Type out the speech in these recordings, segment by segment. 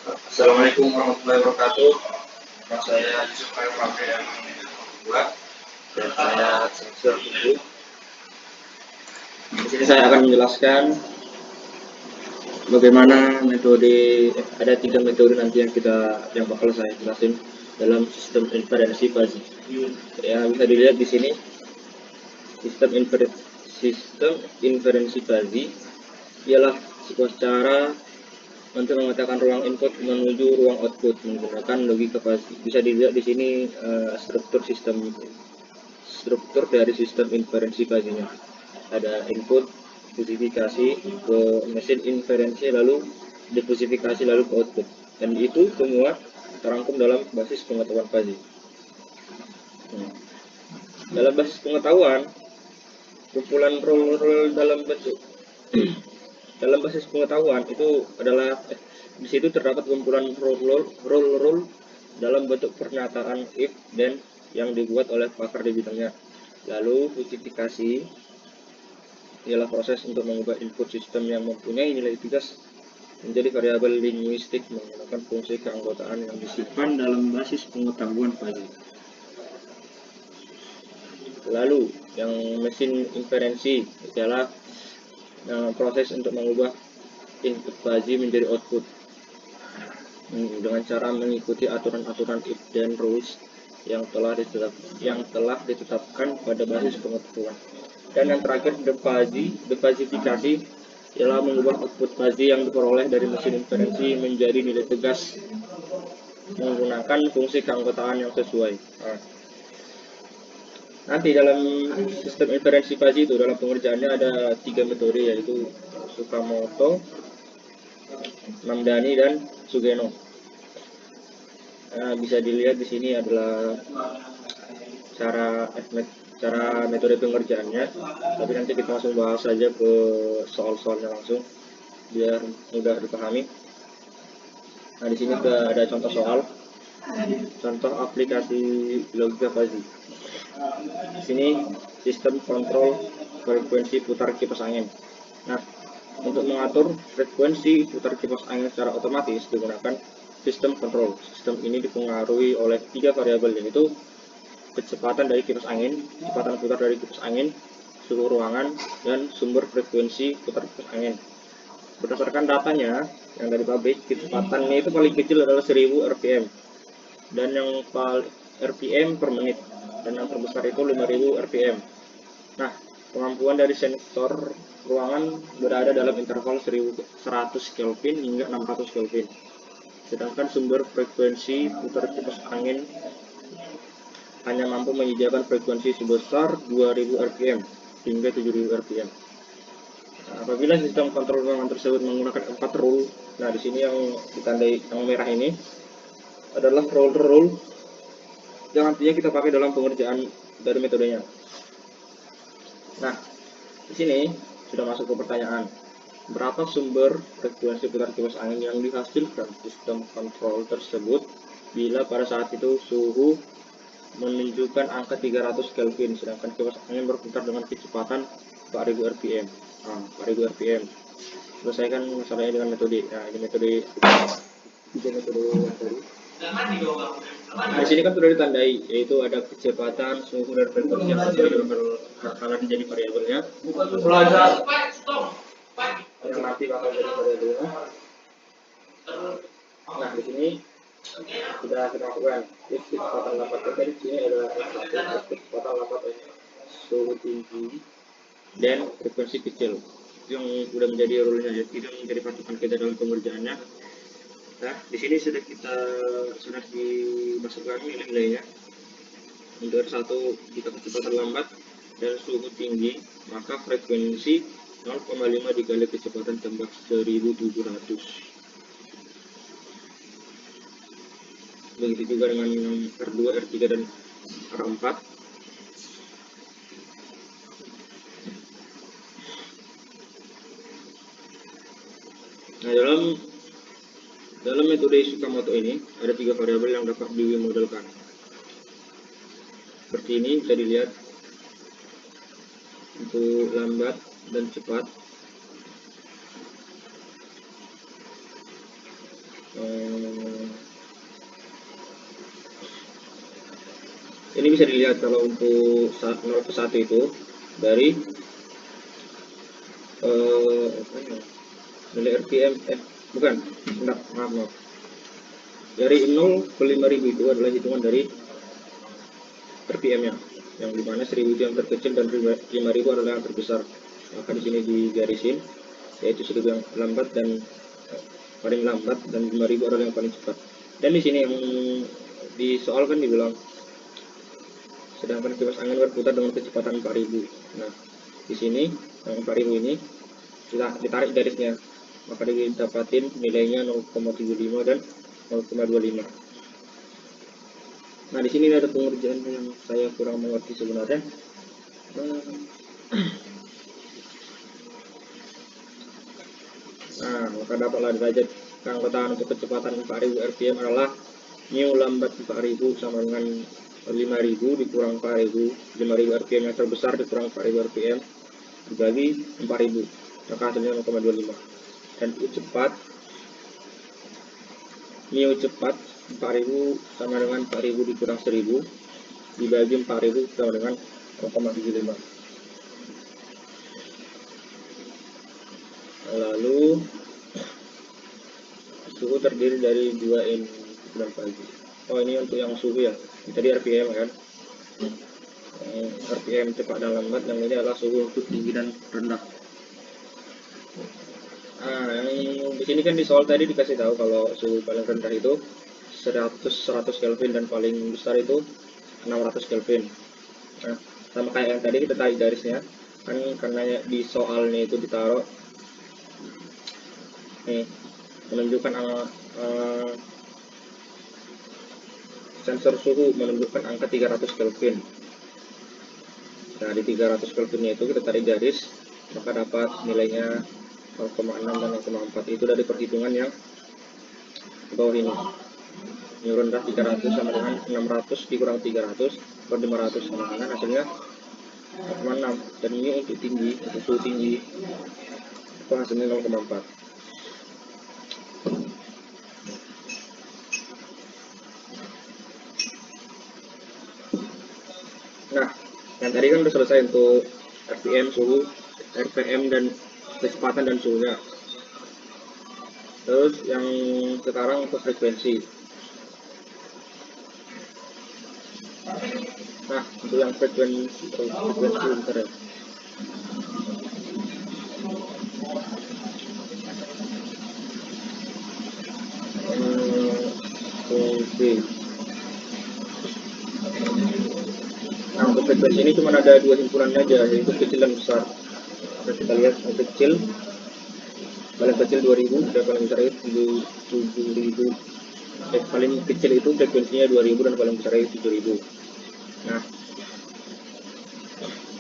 Assalamualaikum warahmatullahi wabarakatuh. Nama saya Yusuf Khairul Rafi yang kedua dan saya semester 7. Di sini saya akan menjelaskan bagaimana metode ada 3 metode nanti yang bakal saya jelasin dalam sistem inferensi fuzzy. Ya, bisa dilihat di sini sistem inferensi fuzzy ialah sebuah cara untuk memetakan ruang input menuju ruang output menggunakan logika fuzzy. Bisa dilihat di sini struktur dari sistem inferensi fuzzy-nya. Ada input, spesifikasi ke mesin inferensi, lalu despesifikasi, lalu ke output. Dan itu semua terangkum dalam basis pengetahuan fuzzy. Dalam basis pengetahuan, kumpulan role dalam basis pengetahuan itu adalah di situ terdapat kumpulan role dalam bentuk pernyataan if then yang dibuat oleh pakar di bidangnya. Lalu spesifikasi ialah proses untuk mengubah input sistem yang mempunyai nilai tugas menjadi variabel linguistik menggunakan fungsi keanggotaan yang disimpan dalam basis pengetahuan fuzzy. Lalu yang mesin inferensi ialah proses untuk mengubah input fuzzy menjadi output dengan cara mengikuti aturan-aturan if then rules yang telah ditetapkan pada basis pengetahuan. Dan yang terakhir, despesifikasi ialah mengubah output fuzzy yang diperoleh dari mesin inferensi menjadi nilai tegas menggunakan fungsi keanggotaan yang sesuai. Nanti dalam sistem inferensi fuzzy itu dalam pengerjaannya ada 3 metode, yaitu Tsukamoto, Namdani, dan Sugeno. Nah, bisa dilihat di sini adalah cara metode pengerjaannya, tapi nanti kita langsung bahas saja ke soal-soalnya langsung biar mudah dipahami. Nah, di sini ada contoh soal, contoh aplikasi logika fuzzy. Di sini sistem kontrol frekuensi putar kipas angin. Nah, untuk mengatur frekuensi putar kipas angin secara otomatis digunakan sistem kontrol. Sistem ini dipengaruhi oleh 3 variabel, yaitu kecepatan dari kipas angin, kecepatan putar dari kipas angin, suhu ruangan, dan sumber frekuensi putar kipas angin. Berdasarkan datanya yang dari pabrik, kecepatannya itu paling kecil adalah 1000 rpm dan yang rpm per menit, dan yang terbesar itu 5000 rpm. Nah, kemampuan dari sensor ruangan berada dalam interval 1100 Kelvin hingga 600 Kelvin. Sedangkan sumber frekuensi putar kipas angin hanya mampu menyediakan frekuensi sebesar 2000 rpm hingga 7000 rpm. Nah, apabila sistem kontrol ruangan tersebut menggunakan 4 rule, nah di sini yang ditandai yang merah ini adalah rule yang nantinya kita pakai dalam pengerjaan dari metodenya. Nah, di sini sudah masuk ke pertanyaan, berapa sumber frekuensi putar kipas angin yang dihasilkan sistem kontrol tersebut bila pada saat itu suhu menunjukkan angka 300 Kelvin, sedangkan kipas angin berputar dengan kecepatan 4000 rpm. 4000 rpm. Selesaikan masalahnya dengan metode. Nah, ini metode yang tadi. Di sini kan sudah ditandai, yaitu ada kecepatan, suhu, dan frekuensi yang sesuai dengan karena menjadi variabelnya. Yang nanti bakal jadi variabelnya. Nah, di sini sudah kita lakukan kecepatan lambat. Jadi di sini ada kecepatan lambat, suhu tinggi, dan frekuensi kecil yang sudah menjadi rule-nya, ya, tidak menjadi patokan kita dalam pengerjaannya. Nah, di sini sudah dimasukkan nilai-nilainya. Untuk R1 jika kecepatan lambat dan suhu tinggi, maka frekuensi 0,5 dikali kecepatan tambah 1700. Begitu juga dengan R2, R3, dan R4. Nah, dalam metode Tsukamoto ini ada 3 variabel yang dapat dimodelkan. Seperti ini bisa dilihat untuk lambat dan cepat. Ini bisa dilihat kalau untuk 0 ke 1 itu dari nilai RPM, bukan, enggak, maaf. Dari 0 ke 5000 itu adalah hitungan dari RPM-nya, yang dimana 1000 itu yang terkecil dan 5000 adalah yang terbesar. Maka di sini digarisin, yaitu 1000 yang lambat dan paling lambat, dan 5000 adalah yang paling cepat. Dan di sini yang di soal kan dibilang sedangkan kipas angin berputar dengan kecepatan 4000. Nah, di sini yang 4000 ini kita ditarik garisnya, maka didapatin nilainya 0,75 dan 0,25. Nah, di sini ada pengerjaan yang saya kurang mengerti sebenarnya. Nah, maka dapatlah derajat keanggotaan untuk kecepatan 4000 rpm adalah mu lambat 4000 sama dengan 5000 dikurang 4000, 5000 rpm yang terbesar dikurang 4000 rpm dibagi 4000, maka hasilnya 0,25. Dan U cepat, mu cepat 4000 sama dengan 4000 dikurang 1000 dibagi 4000 sama dengan 0,75. Lalu suhu terdiri dari 2 in bulan pagi. Oh, ini untuk yang suhu ya, tadi RPM kan, RPM cepat dan lambat, yang ini adalah suhu untuk tinggi dan rendah. Nah, yang di sini kan di soal tadi dikasih tahu kalau suhu paling rendah itu 100 Kelvin dan paling besar itu 600 Kelvin. Nah, sama kayak yang tadi kita tarik garisnya kan, karena di soalnya itu ditaruh nih menunjukkan sensor suhu menunjukkan angka 300 Kelvin. Nah, di 300 Kelvinnya itu kita tarik garis, maka dapat nilainya 0,6 dan 0,4. Itu dari perhitungan yang di bawah ini. Mu rendah 300 sama dengan 600 dikurang 300 per 500 sama dengan hasilnya 0,6. Dan ini untuk tinggi, untuk suhu tinggi itu hasilnya 0,4. Nah, yang tadi kan udah selesai untuk RPM, suhu, RPM dan kecepatan dan suhunya. Terus yang sekarang untuk frekuensi. Nah, untuk yang frekuensi bentar ya. Oke. Nah, untuk frekuensi ini cuma ada 2 himpunan aja, yaitu kecil dan besar. Nah, kita lihat yang kecil, paling kecil 2000 dan paling besar itu 7000. Paling kecil itu frekuensinya 2000 dan paling besar itu 7000. Nah,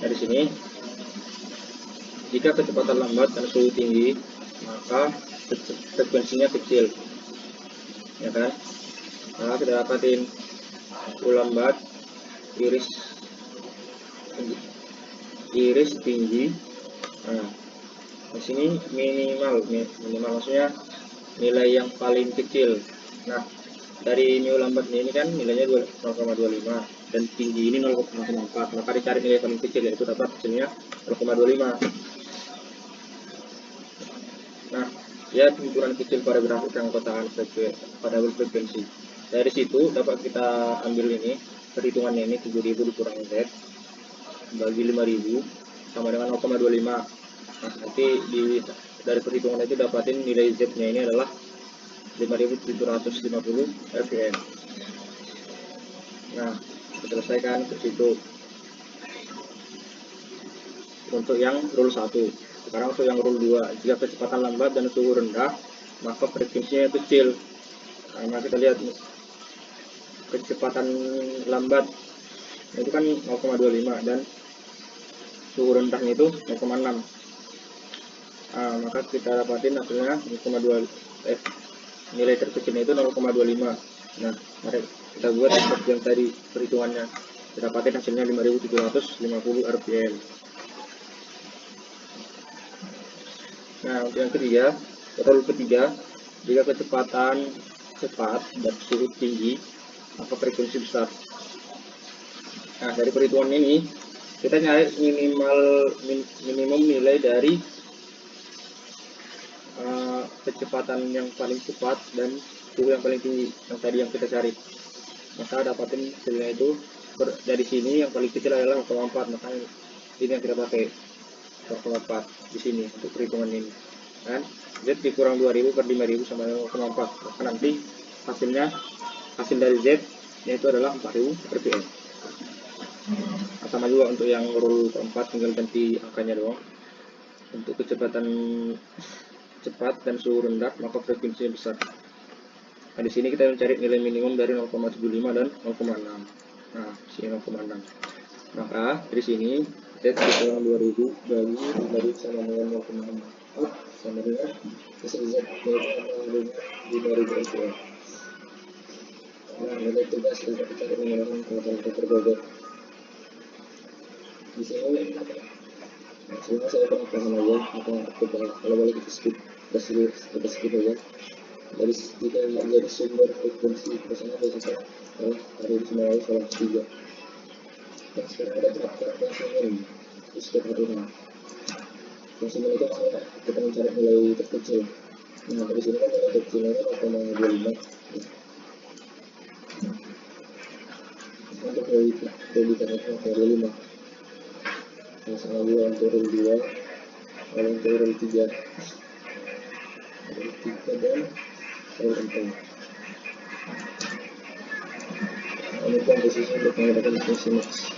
dari sini jika kecepatan lambat dan suhu tinggi, maka frekuensinya kecil, ya kan? Nah, kita dapatin U lambat, iris tinggi. Nah, di sini minimal maksudnya nilai yang paling kecil. Nah, dari mu lambat ini kan nilainya 0,25 dan tinggi ini 0,4, maka dicari nilai paling kecil, yaitu dapat hasilnya 0,25. Nah, ya himpunan kecil pada grafik keanggotaan pada frekuensi. Dari situ dapat kita ambil ini perhitungannya, ini 7000 dikurang Z bagi 5000 sama dengan 0,25. Nah, nanti dari perhitungan itu dapatin nilai Z nya ini adalah 5750 rpm. Nah, kita selesaikan ke situ untuk yang rule 1. Sekarang untuk yang rule 2, jika kecepatan lambat dan suhu rendah, maka frekuensinya kecil. Nah, kita lihat nih, kecepatan lambat itu kan 0,25 dan suhu rendahnya itu 0,6. Nah, maka kita dapatin hasilnya 0,2, nilai terkecilnya itu 0,25. Nah, mari kita buat seperti yang tadi perhitungannya, kita dapatin hasilnya 5750 rpm. Nah, untuk yang ketiga, rule ketiga, Jika kecepatan cepat dan suhu tinggi, maka frekuensi besar. Nah, dari perhitungan ini kita nyari minimum nilai dari kecepatan yang paling cepat dan suhu yang paling tinggi yang tadi yang kita cari. Maka dapatin hasilnya itu dari sini yang paling kecil adalah 0,4, maka ini yang kita pakai 0,4 di sini untuk perhitungan ini. Dan Z dikurang 2000 per 5000 sama 0,4, maka nanti hasil dari Z yaitu adalah 4000 rpm. Nah, sama juga untuk yang rule keempat, tinggal ganti angkanya doang. Untuk kecepatan cepat dan suhu rendah, maka frekuensinya besar. Nah, di sini kita mencari nilai minimum dari 0,75 dan 0,6. Nah, sini 0,6. Maka dari sini Z dikurang 2000 bagi 5000 sama dengan 0,6 sama dengan hasil Z yaitu 5000 rpm. Nah, nilai tugas kita cari menggunakan kalkulator Google. Di sini sebenarnya saya kurang paham aja, maka kalau boleh kita skip aja. Dari jika menjadi sumber frekuensi biasanya adalah dari semua salah 3. Dan sekarang ada terapkan konsumen di setiap harinya. Konsumen itu maksudnya kita mencari nilai terkecil. Nah, dari sini kan nilai terkecilnya 0,25. Untuk predikat itu 0,5. Sama juga untuk rule 2, lalu untuk rule 3 dan rule 4. Ini komposisi untuk menggunakan fungsi max.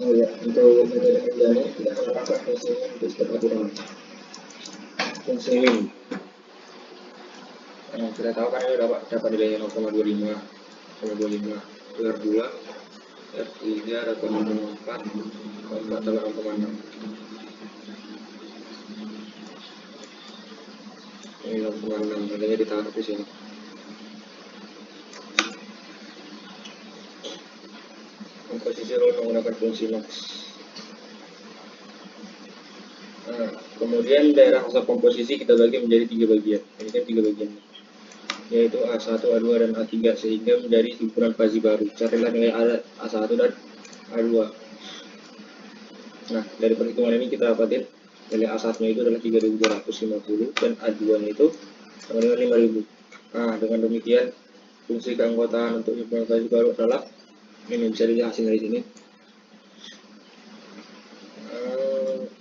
Oh ya, untuk metode kerjanya kita menggunakan fungsi untuk setiap aturan. Fungsi min. Kita tahu kan ini dapat nilai 0,25, R2, R3 dapat 0,4, R4 dapat 0,6. Ini 0,6, nilainya ditaruh di sini. Komposisi rule menggunakan fungsi max. Nah, kemudian daerah asal komposisi kita bagi menjadi 3 bagian. Ini kan 3 bagian, yaitu A1, A2, dan A3, sehingga menjadi himpunan fuzzy baru. Carilah nilai A1 dan A2. Nah, dari perhitungan ini kita dapatin nilai A1-nya itu adalah 3250 dan A2-nya itu sama dengan 5000. Nah, dengan demikian fungsi keanggotaan untuk himpunan fuzzy baru adalah ini, bisa dilihat hasil dari sini.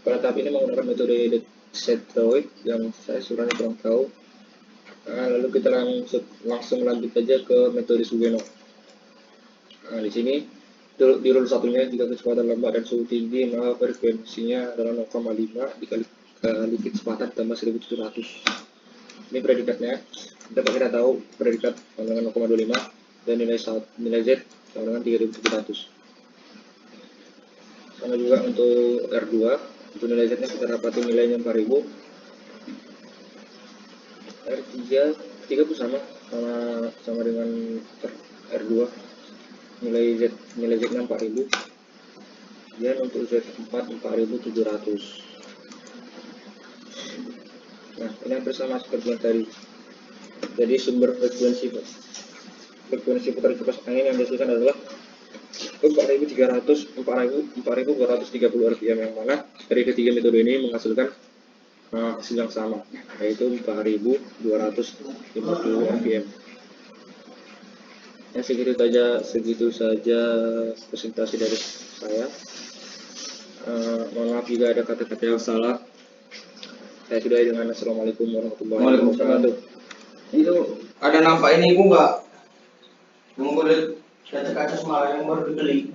Pada tahap ini menggunakan metode Setroid yang saya sebenarnya kurang tahu. Lalu kita langsung lanjut aja ke metode Sugeno. Nah, di sini di rule satunya jika kecepatan lambat dan suhu tinggi, maka frekuensinya adalah 0,5 dikali kecepatan tambah 1700. Ini predikatnya. Kita tahu predikat sama dengan 0,25 dan nilai Z sama dengan 3700. Sama juga untuk R2, untuk nilai Z nya kita dapatin nilainya 4000. R3 pun sama dengan R2, nilai Z nya 4000, dan untuk Z4 4700. Nah, ini hampir sama seperti yang tadi. Jadi sumber frekuensi putar kipas angin yang dihasilkan adalah 4330 rpm, yang mana dari ketiga metode ini menghasilkan hasil yang sama, yaitu 4250 rpm. Ya, segitu saja presentasi dari saya. Mohon maaf jika ada kata-kata yang salah. Saya sudahi dengan assalamualaikum warahmatullahi wabarakatuh. Itu ada nampak ini Bu nggak? Yang boleh kaca-kaca semalam yang baru dibeli.